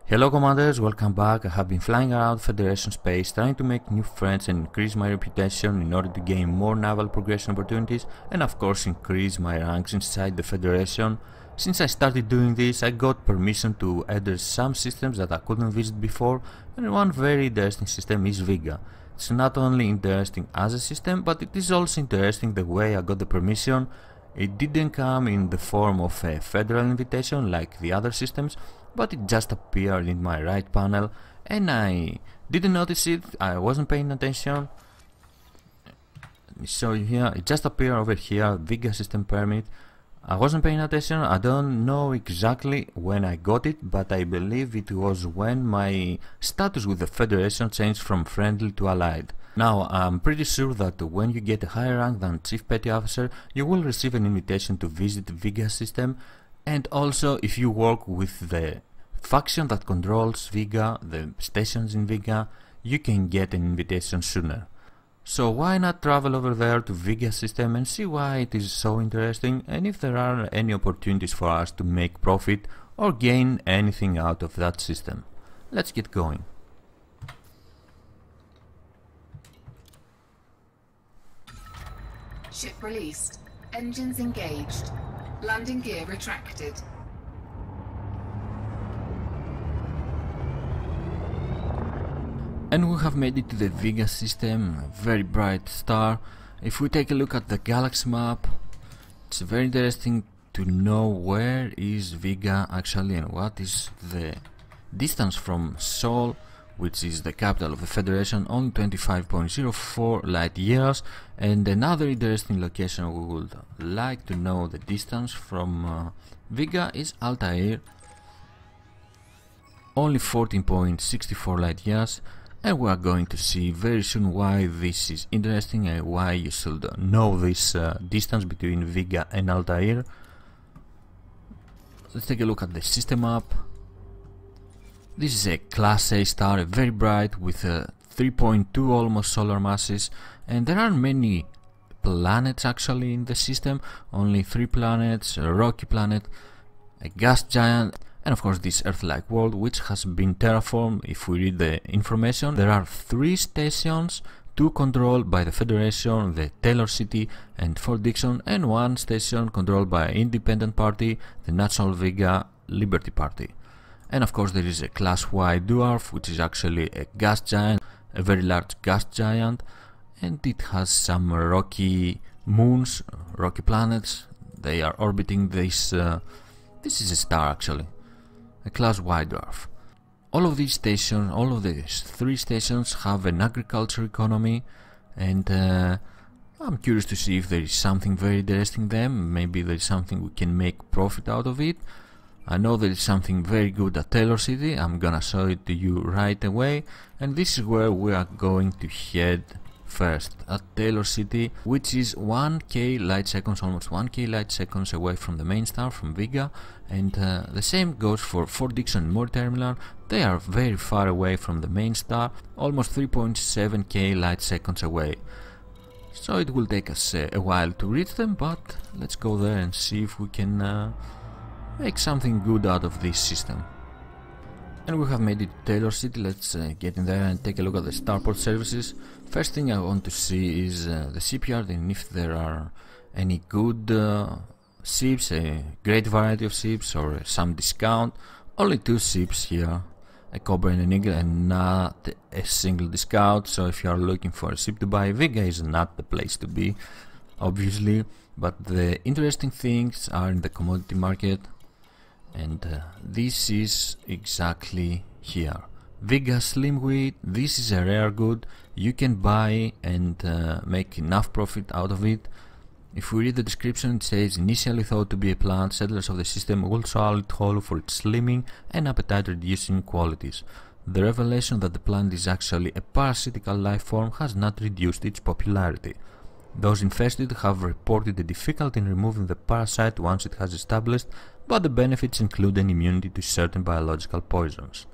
Hello commanders, welcome back. I have been flying around Federation space trying to make new friends and increase my reputation in order to gain more naval progression opportunities and of course increase my ranks inside the Federation. Since I started doing this, I got permission to enter some systems that I couldn't visit before, and one very interesting system is Vega. It's not only interesting as a system, but it is also interesting the way I got the permission. It didn't come in the form of a federal invitation like the other systems, but it just appeared in my right panel and I didn't notice it, I wasn't paying attention. Let me show you here, it just appeared over here, Vega system permit. I wasn't paying attention, I don't know exactly when I got it, but I believe it was when my status with the Federation changed from friendly to allied. Now, I'm pretty sure that when you get a higher rank than Chief Petty Officer, you will receive an invitation to visit Vega system, and also if you work with the faction that controls Vega, the stations in Vega, you can get an invitation sooner. So why not travel over there to Vega system and see why it is so interesting and if there are any opportunities for us to make profit or gain anything out of that system. Let's get going. Ship released. Engines engaged. Landing gear retracted. And we have made it to the Vega system, a very bright star. If we take a look at the galaxy map, it's very interesting to know where is Vega actually and what is the distance from Sol, which is the capital of the Federation, only 25.04 light years. And another interesting location we would like to know the distance from Vega is Altair, only 14.64 light years. And we are going to see very soon why this is interesting and why you should know this distance between Vega and Altair. Let's take a look at the system map. This is a class A star, very bright with 3.2 almost solar masses, and there are many planets actually in the system, only 3 planets, a rocky planet, a gas giant, and of course this Earth-like world which has been terraformed. If we read the information, there are 3 stations, 2 controlled by the Federation, the Taylor City and Fort Dixon, and 1 station controlled by an independent party, the National Vega Liberty Party. And of course there is a class Y dwarf, which is actually a gas giant, a very large gas giant, and it has some rocky moons, rocky planets. They are orbiting this, this is a star actually, a class Y dwarf. All of these stations, all of these 3 stations have an agriculture economy, and I'm curious to see if there is something very interesting in them. Maybe there is something we can make profit out of it. I know there is something very good at Taylor City, I'm gonna show it to you right away, and this is where we are going to head first, at Taylor City, which is 1k light seconds, almost 1k light seconds away from the main star, from Vega, and the same goes for Fort Dixon and Moore Terminal. They are very far away from the main star, almost 3.7k light seconds away. So it will take us a while to reach them, but let's go there and see if we can make something good out of this system. And we have made it to Taylor City. Let's get in there and take a look at the starport services. First thing I want to see is the shipyard, and if there are any good ships, a great variety of ships or some discount. Only 2 ships here, a Cobra and an Eagle, and not a single discount. So if you are looking for a ship to buy, Vega is not the place to be, obviously. But the interesting things are in the commodity market, and this is exactly here. Vega Slimweed, this is a rare good, you can buy and make enough profit out of it. If we read the description, it says, initially thought to be a plant, settlers of the system will swallow it whole for its slimming and appetite reducing qualities. The revelation that the plant is actually a parasitical life form has not reduced its popularity. Those infested have reported a difficulty in removing the parasite once it has established, but the benefits include an immunity to certain biological poisons.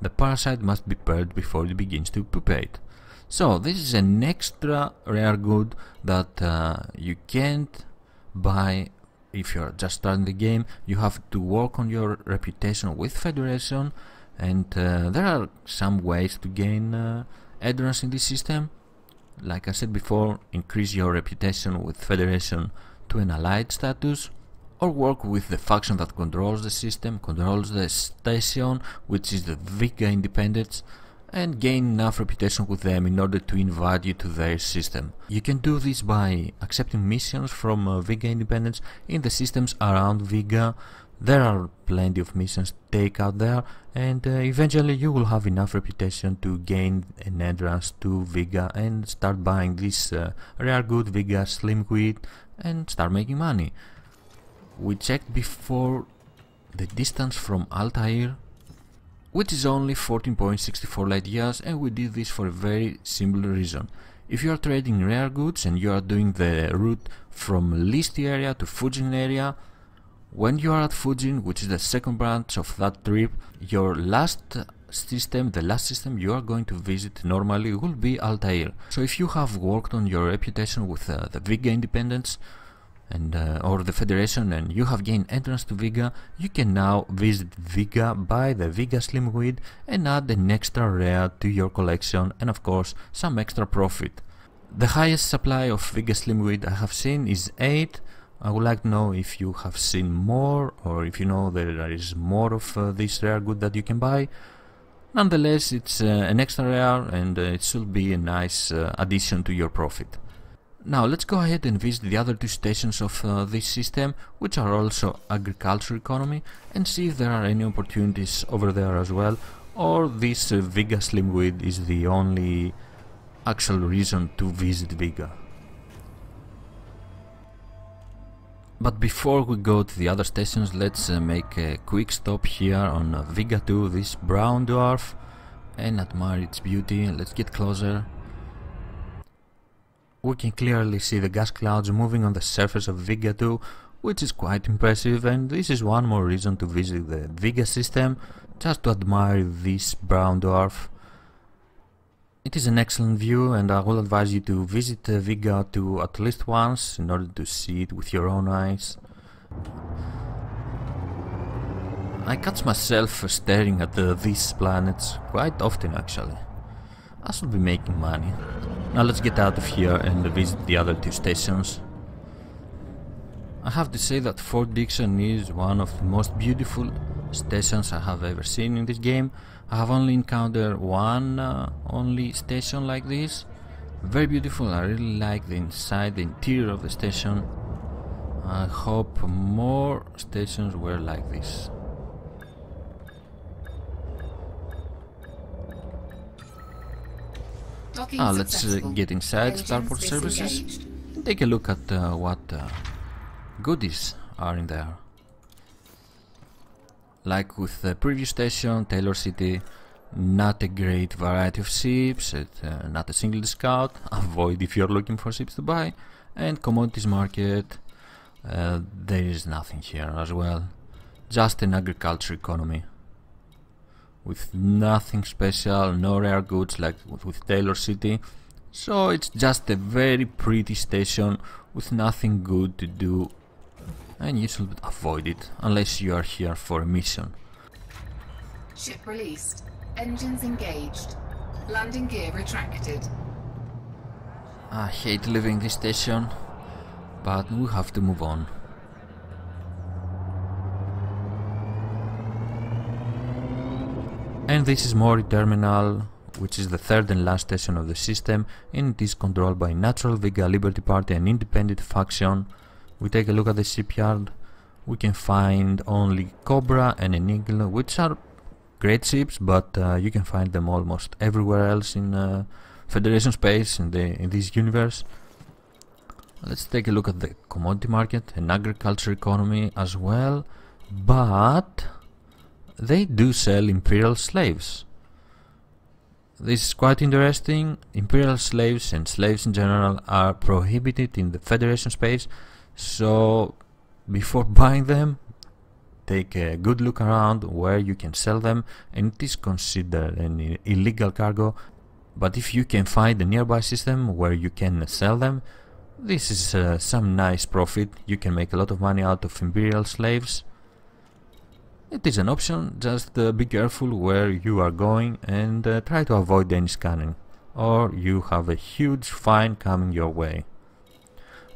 The parasite must be purged before it begins to pupate. So this is an extra rare good that you can't buy if you're just starting the game. You have to work on your reputation with Federation, And there are some ways to gain endurance in this system. Like I said before, increase your reputation with Federation to an allied status, or work with the faction that controls the system, controls the station, which is the Vega Independents, and gain enough reputation with them in order to invite you to their system. You can do this by accepting missions from Vega Independents in the systems around Vega. There are plenty of missions to take out there, and eventually you will have enough reputation to gain an entrance to Vega and start buying this rare good Vega Slimweed and start making money. We checked before the distance from Altair, which is only 14.64 light years, and we did this for a very simple reason. If you are trading rare goods and you are doing the route from Listi area to Fujin area, when you are at Fujin, which is the second branch of that trip, your last system, the last system you are going to visit normally will be Altair. So if you have worked on your reputation with the Vega Independents and or the Federation, and you have gained entrance to Vega, you can now visit Vega, buy the Vega Slimweed and add an extra rare to your collection, and of course some extra profit. The highest supply of Vega Slimweed I have seen is 8. I would like to know if you have seen more, or if you know there is more of this rare good that you can buy. Nonetheless, it's an extra rare, and it should be a nice addition to your profit. Now let's go ahead and visit the other two stations of this system, which are also agriculture economy, and see if there are any opportunities over there as well, or this Vega Slimweed is the only actual reason to visit Vega. But before we go to the other stations, let's make a quick stop here on Vega 2, this brown dwarf, and admire its beauty. Let's get closer. We can clearly see the gas clouds moving on the surface of Vega 2, which is quite impressive, and this is one more reason to visit the Vega system, just to admire this brown dwarf. It is an excellent view, and I will advise you to visit Vega 2 at least once in order to see it with your own eyes. I catch myself staring at these planets quite often actually. I should be making money. Now let's get out of here and visit the other two stations. I have to say that Fort Dixon is one of the most beautiful stations I have ever seen in this game. I have only encountered one only station like this. Very beautiful. I really like the inside, the interior of the station. I hope more stations were like this. Let's get inside Starport Services and take a look at what goodies are in there. Like with the previous station, Taylor City, not a great variety of ships, not a single discount, avoid if you're looking for ships to buy, and commodities market, there is nothing here as well, just an agriculture economy, with nothing special, no rare goods like with Taylor City, so it's just a very pretty station with nothing good to do, and you should avoid it unless you are here for a mission. Ship released. Engines engaged. Landing gear retracted. I hate leaving this station, but we have to move on. And this is Mori Terminal, which is the third and last station of the system, and it is controlled by Natural Vega Liberty Party, an independent faction. We take a look at the shipyard. We can find only Cobra and an Eagle, which are great ships, but you can find them almost everywhere else in Federation space in this universe. Let's take a look at the commodity market and agriculture economy as well, but they do sell imperial slaves. This is quite interesting. Imperial slaves and slaves in general are prohibited in the Federation space, so before buying them, take a good look around where you can sell them, and it is considered an illegal cargo, but if you can find a nearby system where you can sell them, this is some nice profit. You can make a lot of money out of imperial slaves. It is an option, just be careful where you are going and try to avoid any scanning, or you have a huge fine coming your way.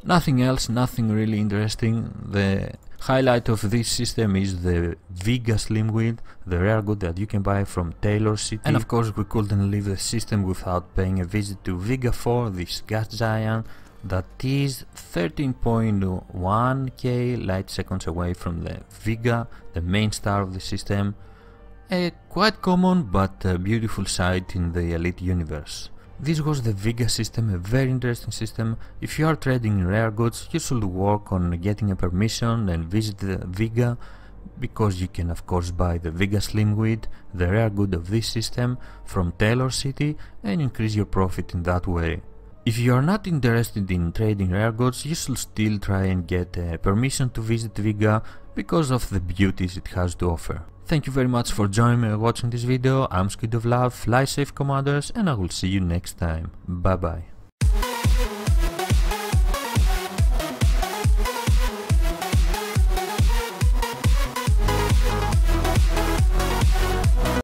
Nothing else, nothing really interesting. The highlight of this system is the Vega Slimweed, the rare good that you can buy from Taylor City. And of course we couldn't leave the system without paying a visit to Vega 4, this gas giant that is 13.1k light seconds away from the Vega, the main star of the system. A quite common but beautiful sight in the Elite universe. This was the Vega system, a very interesting system. If you are trading in rare goods, you should work on getting a permission and visit the Vega, because you can of course buy the Vega Slimweed, the rare good of this system, from Taylor City and increase your profit in that way. If you are not interested in trading rare goods, you should still try and get permission to visit Vega because of the beauties it has to offer. Thank you very much for joining me and watching this video. I'm Squid of Love, fly safe commanders, and I will see you next time. Bye bye.